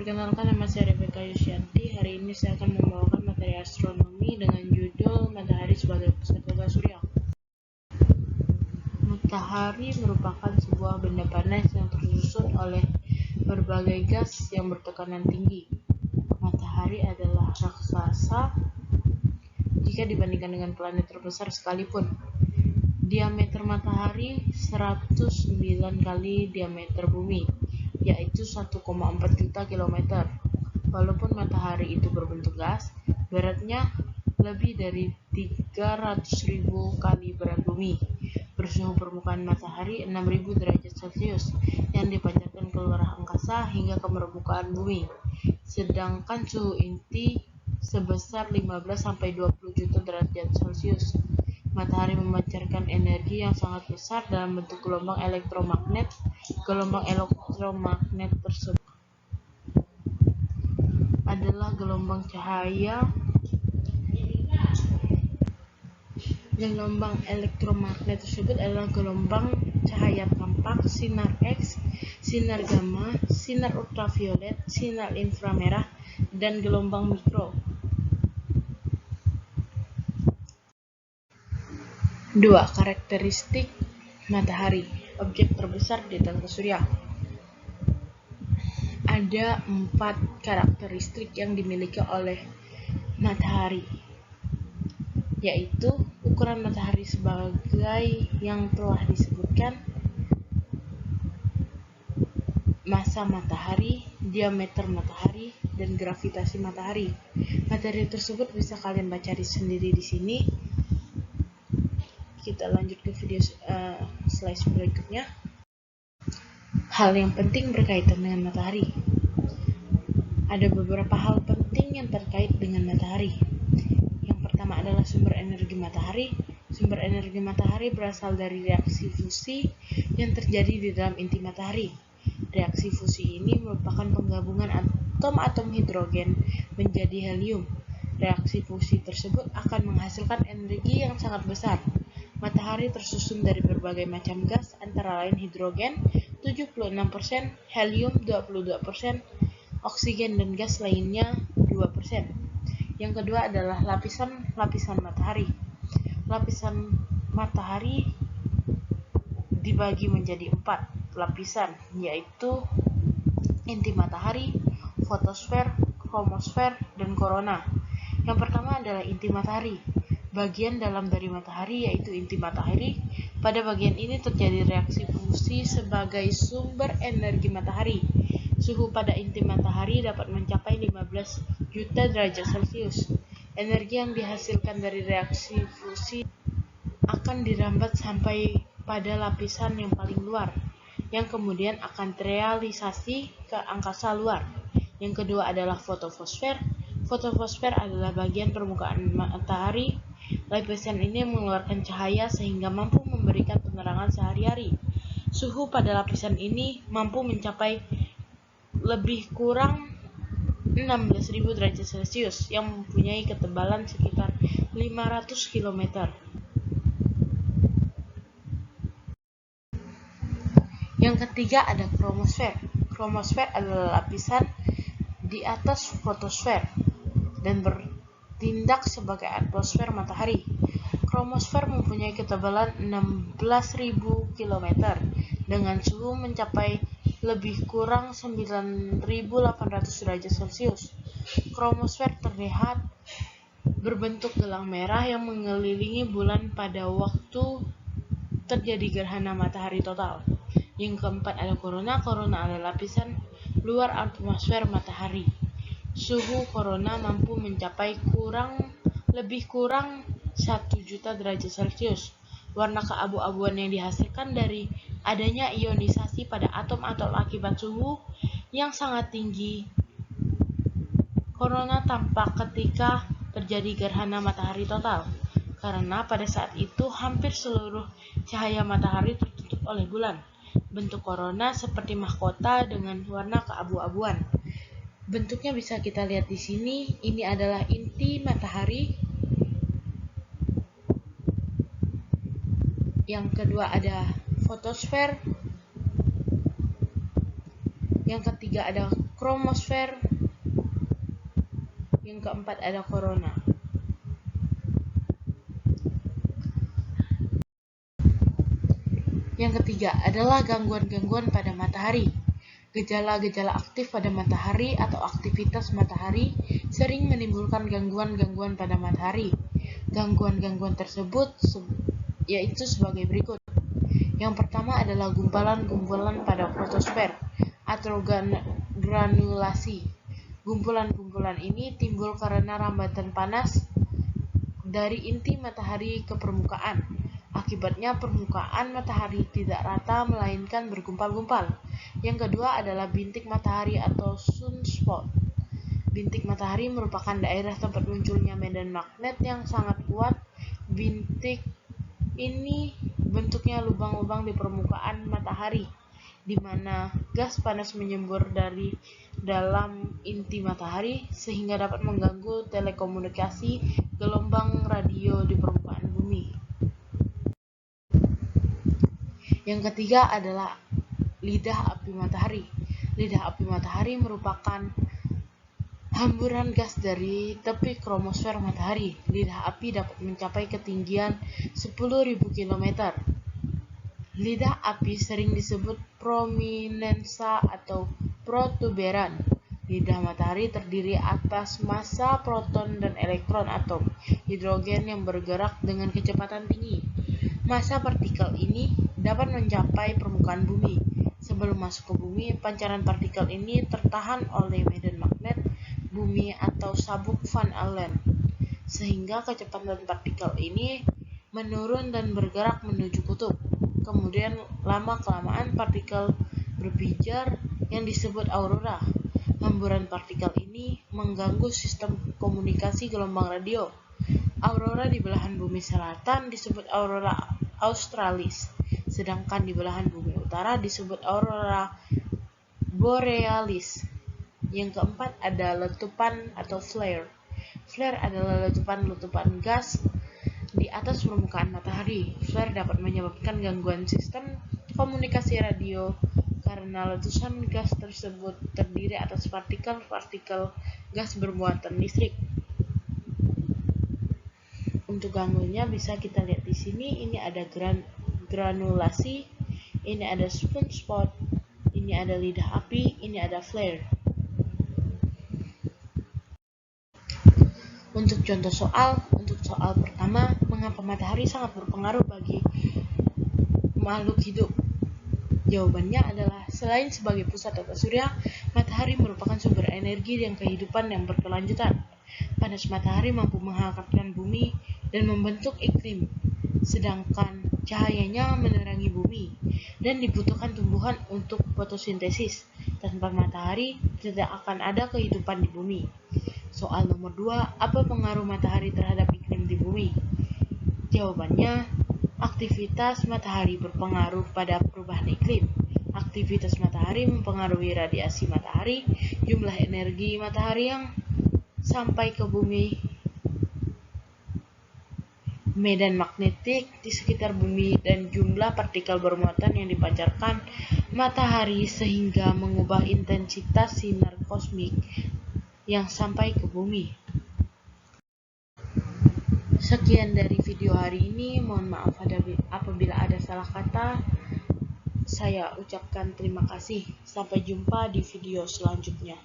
Perkenalkan, nama saya Rebecca Yusyanti. Hari ini saya akan membawakan materi astronomi dengan judul Matahari sebagai pusat gas surya. Matahari merupakan sebuah benda panas yang tersusun oleh berbagai gas yang bertekanan tinggi. Matahari adalah raksasa jika dibandingkan dengan planet terbesar sekalipun. Diameter matahari 109 kali diameter bumi, yaitu 1,4 juta kilometer. Walaupun matahari itu berbentuk gas, beratnya lebih dari 300.000 kali berat bumi. Bersuhu permukaan matahari 6.000 derajat Celcius yang dipancarkan ke luar angkasa hingga ke permukaan bumi. Sedangkan suhu inti sebesar 15-20 juta derajat Celcius. Matahari memancarkan energi yang sangat besar dalam bentuk gelombang elektromagnet. Gelombang elektromagnet tersebut adalah gelombang cahaya. Gelombang elektromagnet tersebut adalah gelombang cahaya tampak, sinar X, sinar gamma, sinar ultraviolet, sinar inframerah, dan gelombang mikro. 2. Karakteristik matahari, objek terbesar di tata surya. Ada 4 karakteristik yang dimiliki oleh matahari, yaitu ukuran matahari sebagai yang telah disebutkan, massa matahari, diameter matahari, dan gravitasi matahari. Materi tersebut bisa kalian baca sendiri di sini. Kita lanjut ke video slide berikutnya. Hal yang penting berkaitan dengan matahari. Ada beberapa hal penting yang terkait dengan matahari. Yang pertama adalah sumber energi matahari. Sumber energi matahari berasal dari reaksi fusi yang terjadi di dalam inti matahari. Reaksi fusi ini merupakan penggabungan atom-atom hidrogen menjadi helium. Reaksi fusi tersebut akan menghasilkan energi yang sangat besar. Matahari tersusun dari berbagai macam gas, antara lain hidrogen 76%, helium 22%, oksigen dan gas lainnya 2%. Yang kedua adalah lapisan matahari. Lapisan matahari dibagi menjadi 4 lapisan, yaitu inti matahari, fotosfer, kromosfer, dan korona. Yang pertama adalah inti matahari. Bagian dalam dari matahari yaitu inti matahari. Pada bagian ini terjadi reaksi fusi sebagai sumber energi matahari. Suhu pada inti matahari dapat mencapai 15 juta derajat Celcius. Energi yang dihasilkan dari reaksi fusi akan dirambat sampai pada lapisan yang paling luar, yang kemudian akan terrealisasi ke angkasa luar. Yang kedua adalah fotosfer. Fotosfer adalah bagian permukaan matahari. Lapisan ini mengeluarkan cahaya sehingga mampu memberikan penerangan sehari-hari. Suhu pada lapisan ini mampu mencapai lebih kurang 16.000 derajat Celcius yang mempunyai ketebalan sekitar 500 km. Yang ketiga ada kromosfer. Kromosfer adalah lapisan di atas fotosfer dan bertindak sebagai atmosfer matahari. Kromosfer mempunyai ketebalan 16.000 km dengan suhu mencapai lebih kurang 9.800 derajat Celcius. Kromosfer terlihat berbentuk gelang merah yang mengelilingi bulan pada waktu terjadi gerhana matahari total. Yang keempat ada korona. Korona adalah lapisan luar atmosfer matahari. Suhu korona mampu mencapai lebih kurang 1 juta derajat Celcius. Warna keabu-abuan yang dihasilkan dari adanya ionisasi pada atom-atom akibat suhu yang sangat tinggi. Korona tampak ketika terjadi gerhana matahari total, karena pada saat itu hampir seluruh cahaya matahari tertutup oleh bulan. Bentuk korona seperti mahkota dengan warna keabu-abuan. Bentuknya bisa kita lihat di sini. Ini adalah inti matahari. Yang kedua ada fotosfer. Yang ketiga ada kromosfer. Yang keempat ada corona. Yang ketiga adalah gangguan-gangguan pada matahari. Gejala-gejala aktif pada matahari atau aktivitas matahari sering menimbulkan gangguan-gangguan pada matahari. Gangguan-gangguan tersebut yaitu sebagai berikut. Yang pertama adalah gumpalan-gumpalan pada fotosfer atau granulasi. Gumpulan-gumpulan ini timbul karena rambatan panas dari inti matahari ke permukaan. Akibatnya permukaan matahari tidak rata melainkan bergumpal-gumpal. Yang kedua adalah bintik matahari atau sunspot. Bintik matahari merupakan daerah tempat munculnya medan magnet yang sangat kuat. Bintik ini bentuknya lubang-lubang di permukaan matahari, di mana gas panas menyembur dari dalam inti matahari sehingga dapat mengganggu telekomunikasi gelombang radio di permukaan bumi. Yang ketiga adalah lidah api matahari. Lidah api matahari merupakan hamburan gas dari tepi kromosfer matahari. Lidah api dapat mencapai ketinggian 10.000 km. Lidah api sering disebut prominensa atau protuberan. Lidah matahari terdiri atas massa proton dan elektron atom hidrogen yang bergerak dengan kecepatan tinggi. Massa partikel ini dapat mencapai permukaan bumi. Sebelum masuk ke bumi, pancaran partikel ini tertahan oleh medan magnet bumi atau sabuk Van Allen, sehingga kecepatan partikel ini menurun dan bergerak menuju kutub. Kemudian lama-kelamaan partikel berpijar yang disebut aurora. Hamburan partikel ini mengganggu sistem komunikasi gelombang radio. Aurora di belahan bumi selatan disebut aurora australis, sedangkan di belahan bumi utara disebut aurora borealis. Yang keempat ada letupan atau flare. Flare adalah letupan-letupan gas di atas permukaan matahari. Flare dapat menyebabkan gangguan sistem komunikasi radio karena letusan gas tersebut terdiri atas partikel-partikel gas bermuatan listrik. Untuk gangguannya bisa kita lihat di sini. Ini ada granulasi, ini ada sunspot, ini ada lidah api, ini ada flare. Untuk soal pertama, mengapa matahari sangat berpengaruh bagi makhluk hidup? Jawabannya adalah selain sebagai pusat tata surya, matahari merupakan sumber energi dan kehidupan yang berkelanjutan. Panas matahari mampu menghangatkan bumi dan membentuk iklim, sedangkan cahayanya menerangi bumi dan dibutuhkan tumbuhan untuk fotosintesis. Tanpa matahari, tidak akan ada kehidupan di bumi. Soal nomor 2, apa pengaruh matahari terhadap iklim di bumi? Jawabannya, aktivitas matahari berpengaruh pada perubahan iklim. Aktivitas matahari mempengaruhi radiasi matahari, jumlah energi matahari yang sampai ke bumi, medan magnetik di sekitar bumi, dan jumlah partikel bermuatan yang dipancarkan matahari sehingga mengubah intensitas sinar kosmik yang sampai ke bumi. Sekian dari video hari ini. Mohon maaf apabila ada salah kata. Saya ucapkan terima kasih. Sampai jumpa di video selanjutnya.